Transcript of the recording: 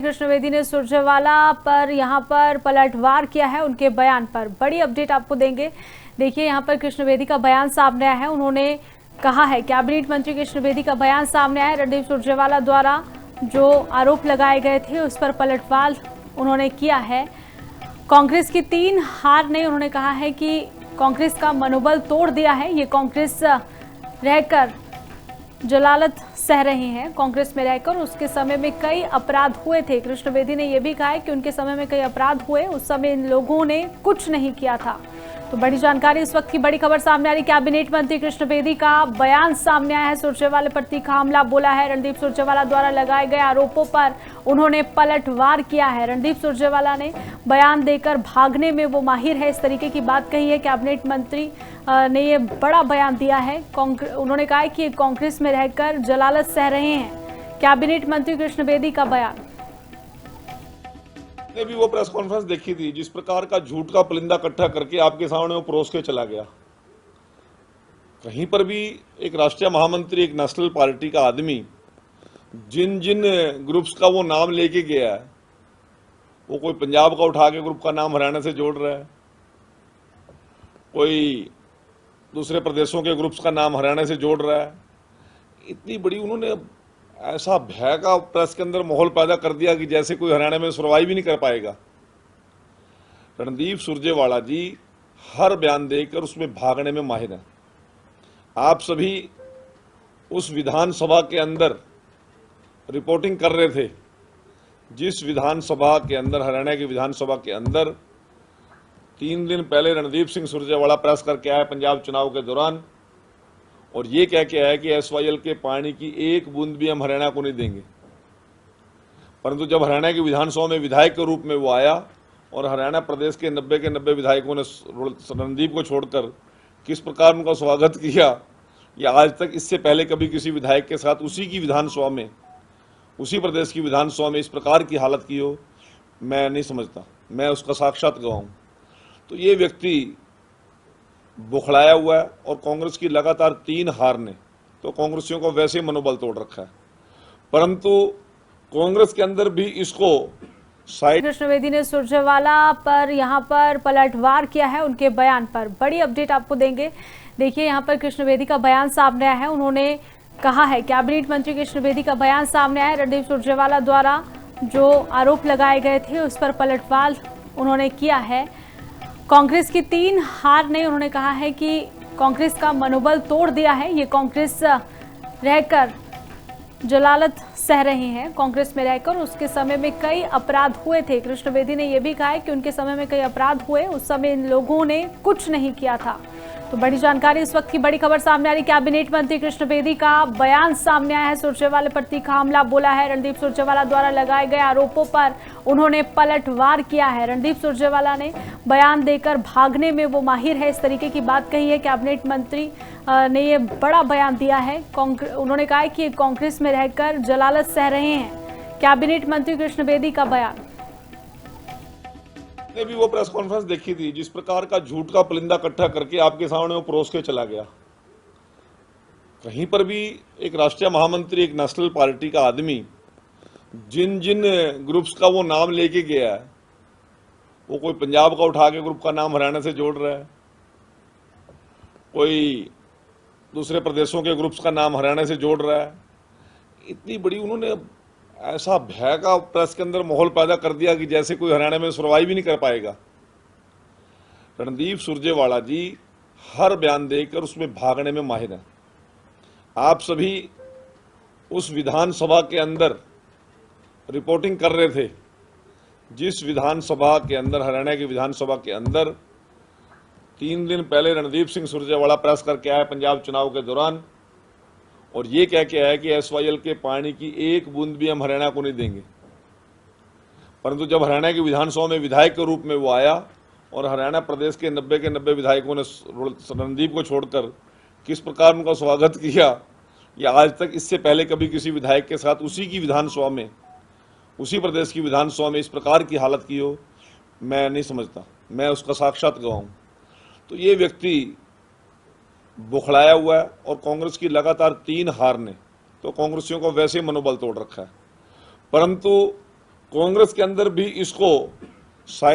कृष्ण बेदी ने सुरजेवाला पर यहां पर पलटवार किया है। उनके बयान पर बड़ी अपडेट आपको देंगे। देखिए यहां पर कृष्ण बेदी का बयान सामने आया है। उन्होंने कहा है, कैबिनेट मंत्री कृष्ण बेदी का बयान सामने आया है। रणदीप सुरजेवाला द्वारा जो आरोप लगाए गए थे उस पर पलटवार उन्होंने किया है। कांग्रेस की 3 हार ने उन्होंने कहा है कि कांग्रेस का मनोबल तोड़ दिया है। ये कांग्रेस रहकर जलालत सह रहे हैं। कांग्रेस में रहकर उसके समय में कई अपराध हुए थे। कृष्ण बेदी ने यह भी कहा है कि उनके समय में कई अपराध हुए, उस समय इन लोगों ने कुछ नहीं किया था। तो बड़ी जानकारी, इस वक्त की बड़ी खबर सामने आ रही। कैबिनेट मंत्री कृष्ण बेदी का बयान सामने आया है। सुरजेवाला पर तीखा हमला बोला है। रणदीप सुरजेवाला द्वारा लगाए गए आरोपों पर उन्होंने पलटवार किया है। रणदीप सुरजेवाला ने बयान देकर भागने में वो माहिर है, इस तरीके की बात कही है। कैबिनेट मंत्री ने ये बड़ा बयान दिया है। उन्होंने कहा है कि कांग्रेस में रहकर जलालत सह रहे हैं। कैबिनेट मंत्री कृष्ण बेदी का बयान। ने भी वो प्रेस कॉन्फ्रेंस देखी थी जिस प्रकार का झूठ का परिंदा इकट्ठा करके आपके सामने वो परोस के चला गया। कहीं पर भी एक राष्ट्रीय महामंत्री, एक नेशनल पार्टी का आदमी जिन जिन ग्रुप्स का वो नाम लेके गया है, वो कोई पंजाब का उठा के ग्रुप का नाम हरियाणा से जोड़ रहा है, कोई दूसरे प्रदेशों के ग्रुप्स का नाम हरियाणा से जोड़ रहा है। इतनी बड़ी उन्होंने ऐसा भय का प्रेस के अंदर माहौल पैदा कर दिया कि जैसे कोई हरियाणा में सर्वाइव भी नहीं कर पाएगा। रणदीप सुरजेवाला जी हर बयान देकर उसमें भागने में माहिर हैं। आप सभी उस विधानसभा के अंदर रिपोर्टिंग कर रहे थे जिस विधानसभा के अंदर, हरियाणा की विधानसभा के अंदर 3 दिन पहले रणदीप सिंह सुरजेवाला प्रेस करके आया पंजाब चुनाव के दौरान, और ये कह के आया कि एसवाईएल के पानी की एक बूंद भी हम हरियाणा को नहीं देंगे। परंतु जब हरियाणा की विधानसभा में विधायक के रूप में वो आया और हरियाणा प्रदेश के 90 के 90 विधायकों ने रणदीप को छोड़कर किस प्रकार उनका स्वागत किया, या आज तक इससे पहले कभी किसी विधायक के साथ उसी की विधानसभा में, उसी प्रदेश की विधानसभा में इस प्रकार की हालत की हो, मैं नहीं समझता। मैं उसका साक्षात गवाह हूं। तो ये व्यक्ति बुखलाया हुआ है और कांग्रेस की लगातार 3 हार ने तो कांग्रेसियों को वैसे मनोबल तोड़ रखा है, परंतु कांग्रेस के अंदर भी इसको साइड। कृष्ण बेदी ने सुरजेवाला पर यहां पर पलटवार किया है। उनके बयान पर बड़ी अपडेट आपको देंगे। देखिए यहां पर कृष्ण बेदी का बयान सामने आया है। उन्होंने कहा है, कैबिनेट मंत्री कृष्ण बेदी का बयान सामने आया है। रणदीप सुरजेवाला द्वारा जो आरोप लगाए गए थे उस पर पलटवार उन्होंने किया है। कांग्रेस की 3 हार ने उन्होंने कहा है कि कांग्रेस का मनोबल तोड़ दिया है। ये कांग्रेस रहकर जलालत सह रहे हैं। कांग्रेस में रहकर उसके समय में कई अपराध हुए थे। कृष्ण बेदी ने यह भी कहा है कि उनके समय में कई अपराध हुए, उस समय इन लोगों ने कुछ नहीं किया था। तो बड़ी जानकारी, इस वक्त की बड़ी खबर सामने आ रही। कैबिनेट मंत्री कृष्ण बेदी का बयान सामने आया है। सुरजेवाला पर तीखा हमला बोला है। रणदीप सुरजेवाला द्वारा लगाए गए आरोपों पर उन्होंने पलटवार किया है। रणदीप सुरजेवाला ने बयान देकर भागने में वो माहिर है, इस तरीके की बात कही है। कैबिनेट मंत्री ने ये बड़ा बयान दिया है। उन्होंने कहा है कि कांग्रेस में रहकर जलालत सह रहे हैं। कैबिनेट मंत्री कृष्ण बेदी का बयान। ने भी वो प्रेस कॉन्फ्रेंस देखी थी जिस प्रकार का झूठ का परिंदा इकट्ठा करके आपके सामने वो परोस के चला गया। कहीं पर भी एक राष्ट्रीय महामंत्री, एक नेशनल पार्टी का आदमी जिन जिन ग्रुप्स का वो नाम लेके गया है, वो कोई पंजाब का उठा के ग्रुप का नाम हरियाणा से जोड़ रहा है, कोई दूसरे प्रदेशों के ग्रुप्स का नाम हरियाणा से जोड़ रहा है। इतनी बड़ी उन्होंने ऐसा भय का प्रेस के अंदर माहौल पैदा कर दिया कि जैसे कोई हरियाणा में सर्वाइव भी नहीं कर पाएगा। रणदीप सुरजेवाला जी हर बयान देकर उसमें भागने में माहिर हैं। आप सभी उस विधानसभा के अंदर रिपोर्टिंग कर रहे थे जिस विधानसभा के अंदर, हरियाणा की विधानसभा के अंदर 3 दिन पहले रणदीप सिंह सुरजेवाला प्रेस करके आया पंजाब चुनाव के दौरान, और ये कह के आया कि एसवाईएल के पानी की एक बूंद भी हम हरियाणा को नहीं देंगे। परंतु जब हरियाणा की विधानसभा में विधायक के रूप में वो आया और हरियाणा प्रदेश के 90 के 90 विधायकों ने रणदीप को छोड़कर किस प्रकार उनका स्वागत किया, या आज तक इससे पहले कभी किसी विधायक के साथ उसी की विधानसभा में, उसी प्रदेश की विधानसभा में इस प्रकार की हालत की हो, मैं नहीं समझता। मैं उसका साक्षात गवाह हूं। तो ये व्यक्ति बुखलाया हुआ है और कांग्रेस की लगातार 3 हार ने तो कांग्रेसियों को वैसे मनोबल तोड़ रखा है, परंतु कांग्रेस के अंदर भी इसको साइड